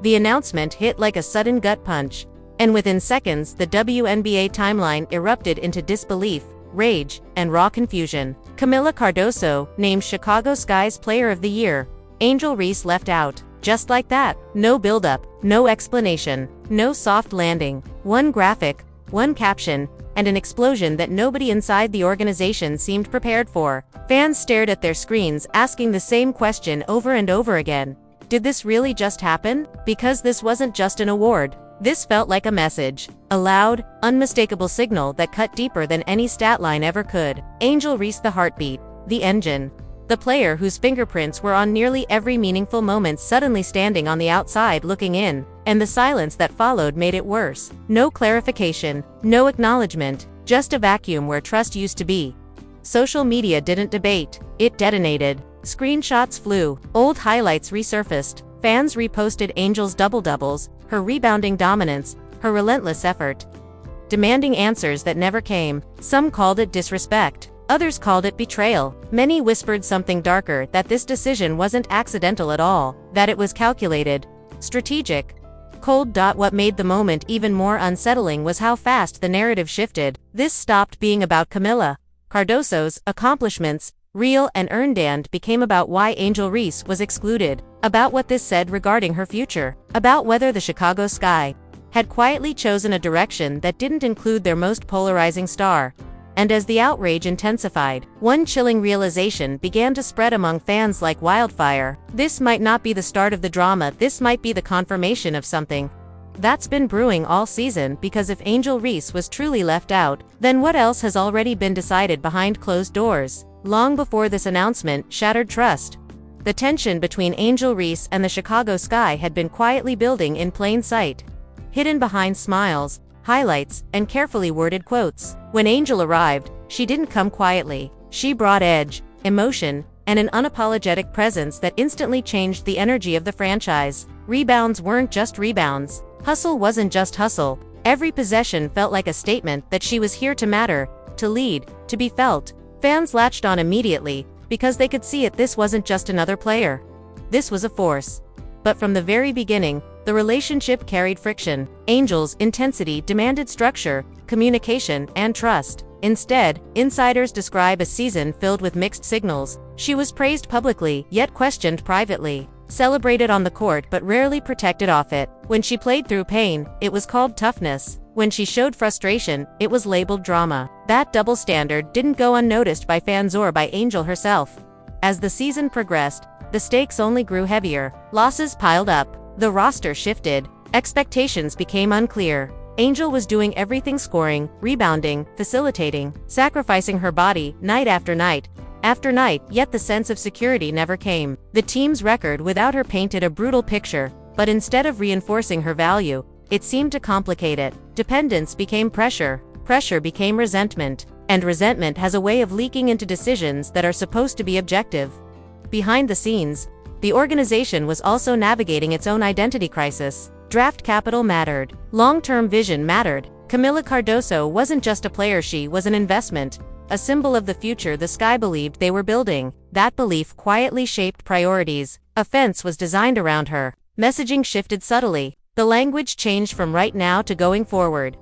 The announcement hit like a sudden gut punch, and within seconds the WNBA timeline erupted into disbelief, rage, and raw confusion. Kamilla Cardoso, named Chicago Sky's Player of the Year. Angel Reese left out. Just like that. No build-up, no explanation, no soft landing. One graphic, one caption, and an explosion that nobody inside the organization seemed prepared for. Fans stared at their screens, asking the same question over and over again. Did this really just happen? Because this wasn't just an award. This felt like a message. A loud, unmistakable signal that cut deeper than any stat line ever could. Angel Reese, the heartbeat, the engine. The player whose fingerprints were on nearly every meaningful moment, suddenly standing on the outside looking in, and the silence that followed made it worse. No clarification, no acknowledgement, just a vacuum where trust used to be. Social media didn't debate, it detonated. Screenshots flew, old highlights resurfaced, fans reposted Angel's double-doubles, her rebounding dominance, her relentless effort, demanding answers that never came. Some called it disrespect. Others called it betrayal. Many whispered something darker, that this decision wasn't accidental at all, that it was calculated, strategic, cold. What made the moment even more unsettling was how fast the narrative shifted. This stopped being about Kamilla Cardoso's accomplishments, real and earned, and became about why Angel Reese was excluded, about what this said regarding her future, about whether the Chicago Sky had quietly chosen a direction that didn't include their most polarizing star. And as the outrage intensified, one chilling realization began to spread among fans like wildfire. This might not be the start of the drama, this might be the confirmation of something that's been brewing all season, because if Angel Reese was truly left out, then what else has already been decided behind closed doors? Long before this announcement shattered trust, the tension between Angel Reese and the Chicago Sky had been quietly building in plain sight, hidden behind smiles, highlights, and carefully worded quotes. When Angel arrived, she didn't come quietly. She brought edge, emotion, and an unapologetic presence that instantly changed the energy of the franchise. Rebounds weren't just rebounds. Hustle wasn't just hustle. Every possession felt like a statement that she was here to matter, to lead, to be felt. Fans latched on immediately, because they could see it. This wasn't just another player. This was a force. But from the very beginning, the relationship carried friction. Angel's intensity demanded structure, communication, and trust. Instead, insiders describe a season filled with mixed signals. She was praised publicly, yet questioned privately. Celebrated on the court but rarely protected off it. When she played through pain, it was called toughness. When she showed frustration, it was labeled drama. That double standard didn't go unnoticed by fans or by Angel herself. As the season progressed, the stakes only grew heavier. Losses piled up. The roster shifted. Expectations became unclear. Angel was doing everything: scoring, rebounding, facilitating, sacrificing her body, night after night, yet the sense of security never came. The team's record without her painted a brutal picture, but instead of reinforcing her value, it seemed to complicate it. Dependence became pressure, pressure became resentment, and resentment has a way of leaking into decisions that are supposed to be objective. Behind the scenes, the organization was also navigating its own identity crisis. Draft capital mattered. Long-term vision mattered. Kamilla Cardoso wasn't just a player, she was an investment, a symbol of the future the Sky believed they were building. That belief quietly shaped priorities. A fence was designed around her. Messaging shifted subtly. The language changed from right now to going forward.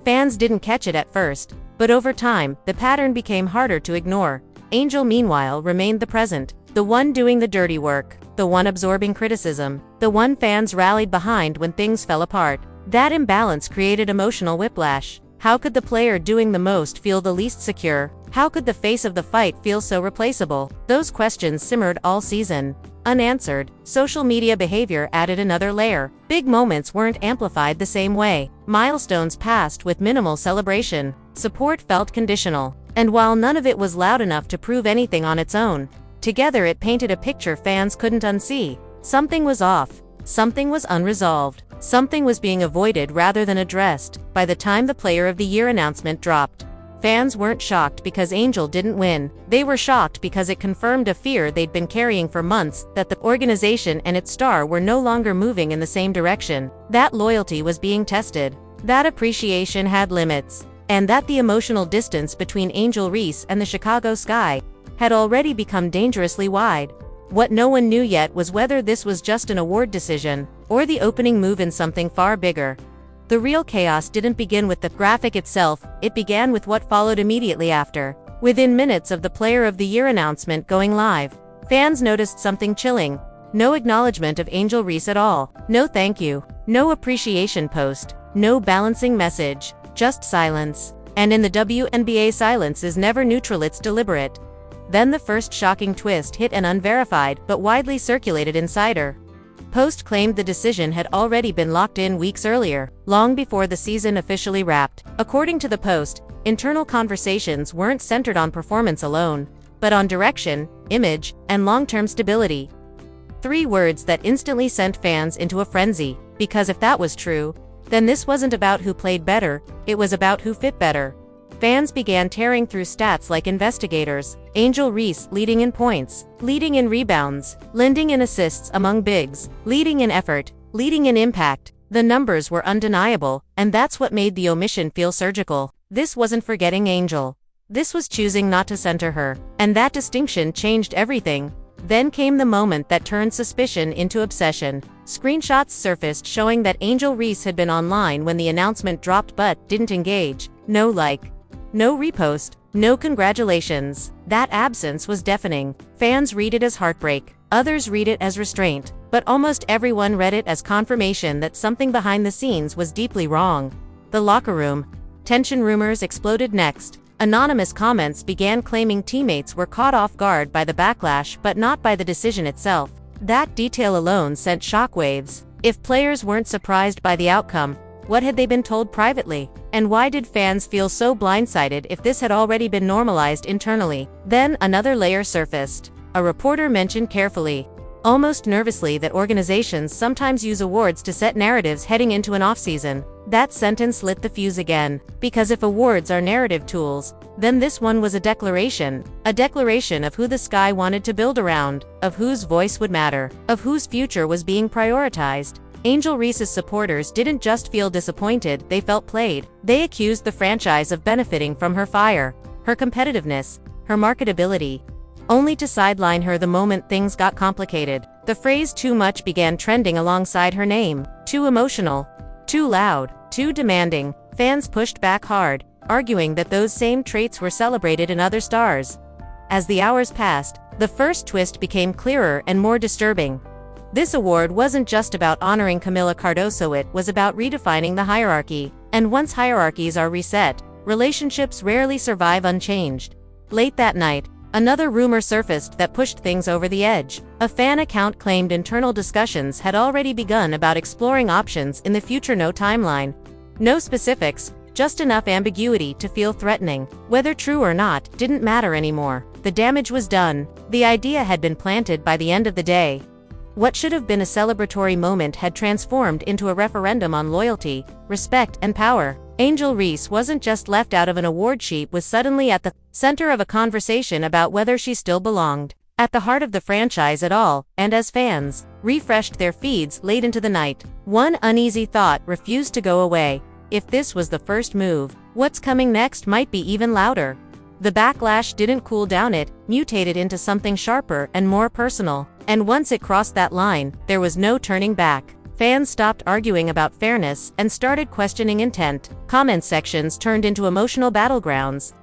Fans didn't catch it at first, but over time, the pattern became harder to ignore. Angel, meanwhile, remained the present, the one doing the dirty work, the one absorbing criticism, the one fans rallied behind when things fell apart. That imbalance created emotional whiplash. How could the player doing the most feel the least secure? How could the face of the fight feel so replaceable? Those questions simmered all season, unanswered. Social media behavior added another layer. Big moments weren't amplified the same way. Milestones passed with minimal celebration. Support felt conditional. And while none of it was loud enough to prove anything on its own, together it painted a picture fans couldn't unsee. Something was off. Something was unresolved. Something was being avoided rather than addressed. By the time the Player of the Year announcement dropped, fans weren't shocked because Angel didn't win. They were shocked because it confirmed a fear they'd been carrying for months, that the organization and its star were no longer moving in the same direction. That loyalty was being tested. That appreciation had limits. And that the emotional distance between Angel Reese and the Chicago Sky had already become dangerously wide. What no one knew yet was whether this was just an award decision, or the opening move in something far bigger. The real chaos didn't begin with the graphic itself, it began with what followed immediately after. Within minutes of the Player of the Year announcement going live, fans noticed something chilling. No acknowledgement of Angel Reese at all. No thank you. No appreciation post. No balancing message. Just silence. And in the WNBA, silence is never neutral, it's deliberate. Then the first shocking twist hit an unverified but widely circulated insider post claimed the decision had already been locked in weeks earlier, long before the season officially wrapped. According to the post, internal conversations weren't centered on performance alone, but on direction, image, and long-term stability. 3 words that instantly sent fans into a frenzy, because if that was true, then this wasn't about who played better, it was about who fit better. Fans began tearing through stats like investigators. Angel Reese leading in points, leading in rebounds, leading in assists among bigs, leading in effort, leading in impact. The numbers were undeniable, and that's what made the omission feel surgical. This wasn't forgetting Angel. This was choosing not to center her, and that distinction changed everything. Then came the moment that turned suspicion into obsession. Screenshots surfaced showing that Angel Reese had been online when the announcement dropped but didn't engage. No like. No repost. No congratulations. That absence was deafening. Fans read it as heartbreak. Others read it as restraint. But almost everyone read it as confirmation that something behind the scenes was deeply wrong. The locker room. Tension rumors exploded next. Anonymous comments began claiming teammates were caught off guard by the backlash but not by the decision itself. That detail alone sent shockwaves. If players weren't surprised by the outcome, what had they been told privately? And why did fans feel so blindsided if this had already been normalized internally? Then another layer surfaced. A reporter mentioned carefully, almost nervously, that organizations sometimes use awards to set narratives heading into an offseason. That sentence lit the fuse again. Because if awards are narrative tools, then this one was a declaration of who the Sky wanted to build around, of whose voice would matter, of whose future was being prioritized. Angel Reese's supporters didn't just feel disappointed, they felt played. They accused the franchise of benefiting from her fire, her competitiveness, her marketability, only to sideline her the moment things got complicated. The phrase "too much" began trending alongside her name. Too emotional, too loud, too demanding. Fans pushed back hard, arguing that those same traits were celebrated in other stars. As the hours passed, the first twist became clearer and more disturbing. This award wasn't just about honoring Kamilla Cardoso, it was about redefining the hierarchy. And once hierarchies are reset, relationships rarely survive unchanged. Late that night, another rumor surfaced that pushed things over the edge. A fan account claimed internal discussions had already begun about exploring options in the future. No timeline, no specifics, just enough ambiguity to feel threatening. Whether true or not didn't matter anymore. The damage was done. The idea had been planted by the end of the day. What should have been a celebratory moment had transformed into a referendum on loyalty, respect, and power. Angel Reese wasn't just left out of an award, she was suddenly at the center of a conversation about whether she still belonged at the heart of the franchise at all. And as fans refreshed their feeds late into the night, one uneasy thought refused to go away. If this was the first move, what's coming next might be even louder. The backlash didn't cool down, it mutated into something sharper and more personal. And once it crossed that line, there was no turning back. Fans stopped arguing about fairness and started questioning intent. Comment sections turned into emotional battlegrounds,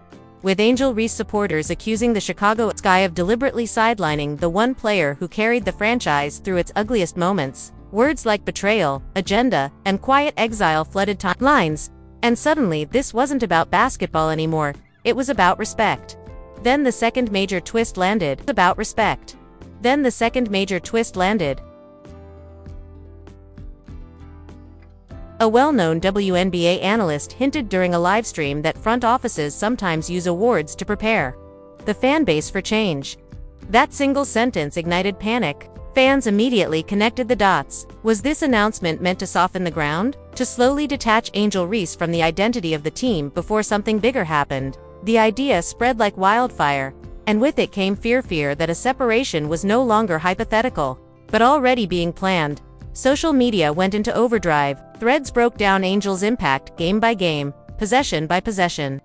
with Angel Reese supporters accusing the Chicago Sky of deliberately sidelining the one player who carried the franchise through its ugliest moments. Words like betrayal, agenda, and quiet exile flooded timelines. And suddenly, this wasn't about basketball anymore. It was about respect. Then the second major twist landed. About respect. Then the second major twist landed. A well-known WNBA analyst hinted during a livestream that front offices sometimes use awards to prepare the fan base for change. That single sentence ignited panic. Fans immediately connected the dots. Was this announcement meant to soften the ground? To slowly detach Angel Reese from the identity of the team before something bigger happened? The idea spread like wildfire, and with it came fear that a separation was no longer hypothetical, but already being planned. Social media went into overdrive. Threads broke down Angel's impact game by game, possession by possession.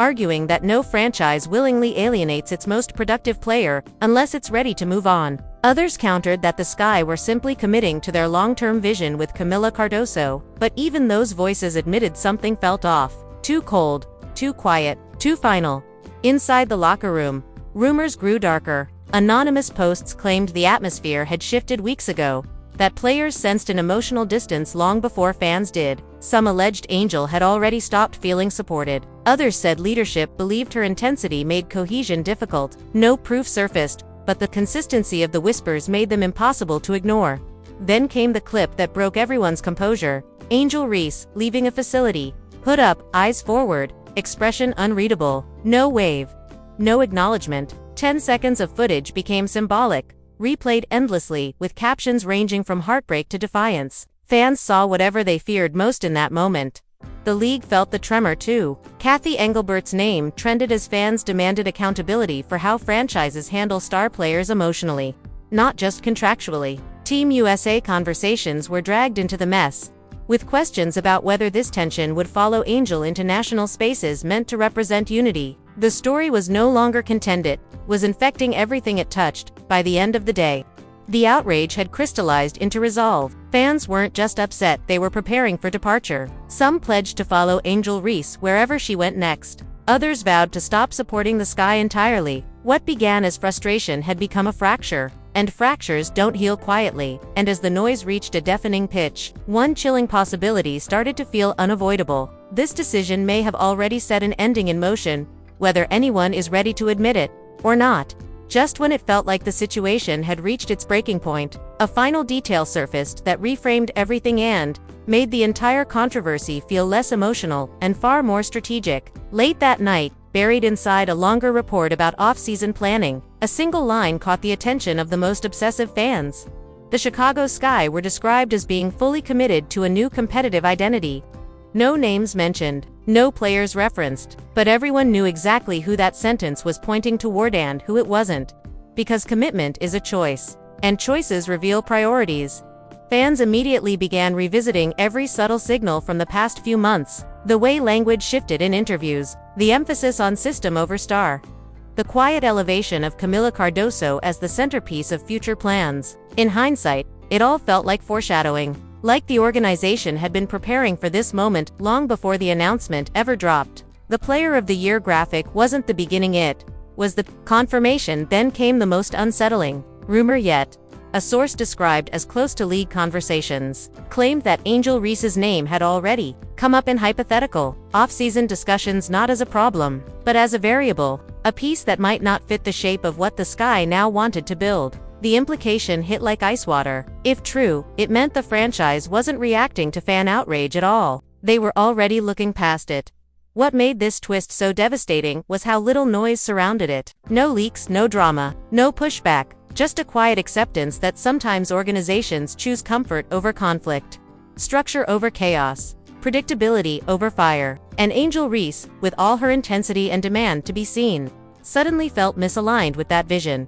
arguing that no franchise willingly alienates its most productive player unless it's ready to move on. Others countered that the Sky were simply committing to their long-term vision with Kamilla Cardoso, but even those voices admitted something felt off. Too cold, too quiet, too final. Inside the locker room, rumors grew darker. Anonymous posts claimed the atmosphere had shifted weeks ago, that players sensed an emotional distance long before fans did. Some alleged Angel had already stopped feeling supported. Others said leadership believed her intensity made cohesion difficult. No proof surfaced, but the consistency of the whispers made them impossible to ignore. Then came the clip that broke everyone's composure. Angel Reese, leaving a facility. Hood up, eyes forward, expression unreadable. No wave. No acknowledgement. 10 seconds of footage became symbolic, replayed endlessly, with captions ranging from heartbreak to defiance. Fans saw whatever they feared most in that moment. The league felt the tremor too. Kathy Engelbert's name trended as fans demanded accountability for how franchises handle star players emotionally, not just contractually. Team USA conversations were dragged into the mess, with questions about whether this tension would follow Angel into national spaces meant to represent unity. The story was no longer contended, was infecting everything it touched. By the end of the day, the outrage had crystallized into resolve. Fans weren't just upset, they were preparing for departure. Some pledged to follow Angel Reese wherever she went next. Others vowed to stop supporting the Sky entirely. What began as frustration had become a fracture, and fractures don't heal quietly. And as the noise reached a deafening pitch, one chilling possibility started to feel unavoidable. This decision may have already set an ending in motion, whether anyone is ready to admit it or not. Just when it felt like the situation had reached its breaking point, a final detail surfaced that reframed everything and made the entire controversy feel less emotional and far more strategic. Late that night, buried inside a longer report about off-season planning, a single line caught the attention of the most obsessive fans. The Chicago Sky were described as being fully committed to a new competitive identity. No names mentioned, no players referenced, but everyone knew exactly who that sentence was pointing toward and who it wasn't. Because commitment is a choice, and choices reveal priorities. Fans immediately began revisiting every subtle signal from the past few months, the way language shifted in interviews, the emphasis on system over star, the quiet elevation of Kamilla Cardoso as the centerpiece of future plans. In hindsight, it all felt like foreshadowing. Like the organization had been preparing for this moment long before the announcement ever dropped. The Player of the Year graphic wasn't the beginning, it was the confirmation. Then came the most unsettling rumor yet. A source described as close to league conversations claimed that Angel Reese's name had already come up in hypothetical off-season discussions, not as a problem, but as a variable, a piece that might not fit the shape of what the Sky now wanted to build. The implication hit like ice water. If true, it meant the franchise wasn't reacting to fan outrage at all. They were already looking past it. What made this twist so devastating was how little noise surrounded it. No leaks, no drama, no pushback, just a quiet acceptance that sometimes organizations choose comfort over conflict, structure over chaos, predictability over fire. And Angel Reese, with all her intensity and demand to be seen, suddenly felt misaligned with that vision.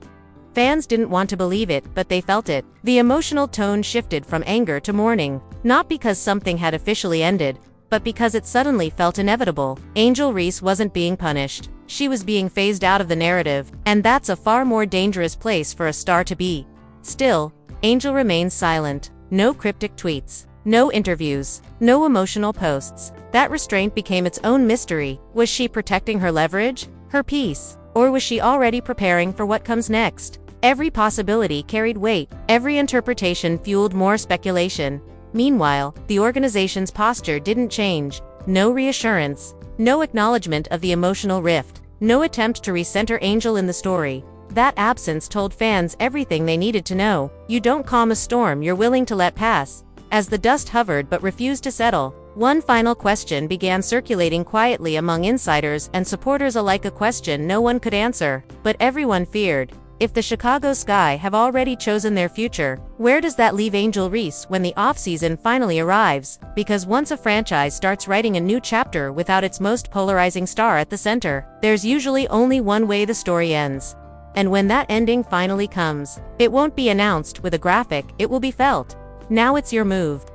Fans didn't want to believe it, but they felt it. The emotional tone shifted from anger to mourning, not because something had officially ended, but because it suddenly felt inevitable. Angel Reese wasn't being punished. She was being phased out of the narrative, and that's a far more dangerous place for a star to be. Still, Angel remains silent. No cryptic tweets, no interviews, no emotional posts. That restraint became its own mystery. Was she protecting her leverage, her peace, or was she already preparing for what comes next? Every possibility carried weight, every interpretation fueled more speculation. Meanwhile, the organization's posture didn't change. No reassurance, no acknowledgement of the emotional rift, no attempt to recenter Angel in the story. That absence told fans everything they needed to know. You don't calm a storm you're willing to let pass. As the dust hovered but refused to settle, one final question began circulating quietly among insiders and supporters alike, a question no one could answer, but everyone feared. If the Chicago Sky have already chosen their future, where does that leave Angel Reese when the offseason finally arrives? Because once a franchise starts writing a new chapter without its most polarizing star at the center, there's usually only one way the story ends. And when that ending finally comes, it won't be announced with a graphic, it will be felt. Now it's your move.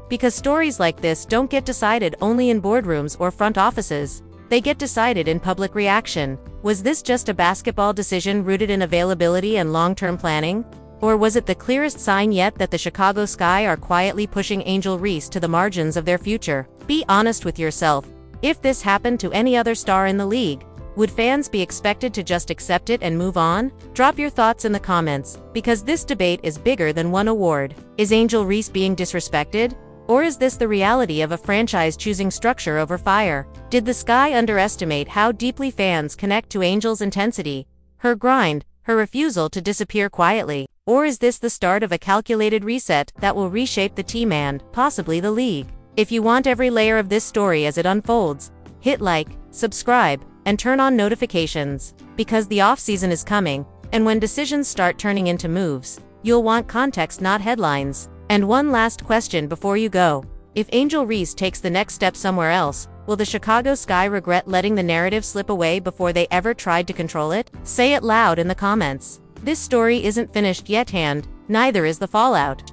Because stories like this don't get decided only in boardrooms or front offices. they get decided in public reaction. Was this just a basketball decision rooted in availability and long-term planning? Or was it the clearest sign yet that the Chicago Sky are quietly pushing Angel Reese to the margins of their future? Be honest with yourself. If this happened to any other star in the league, would fans be expected to just accept it and move on? Drop your thoughts in the comments, because this debate is bigger than one award. Is Angel Reese being disrespected? Or is this the reality of a franchise choosing structure over fire? Did the Sky underestimate how deeply fans connect to Angel's intensity, her grind, her refusal to disappear quietly? Or is this the start of a calculated reset that will reshape the team and, possibly, the league? If you want every layer of this story as it unfolds, hit like, subscribe, and turn on notifications. Because the offseason is coming, and when decisions start turning into moves, you'll want context, not headlines. And one last question before you go. If Angel Reese takes the next step somewhere else, will the Chicago Sky regret letting the narrative slip away before they ever tried to control it? Say it loud in the comments. This story isn't finished yet, and neither is the fallout.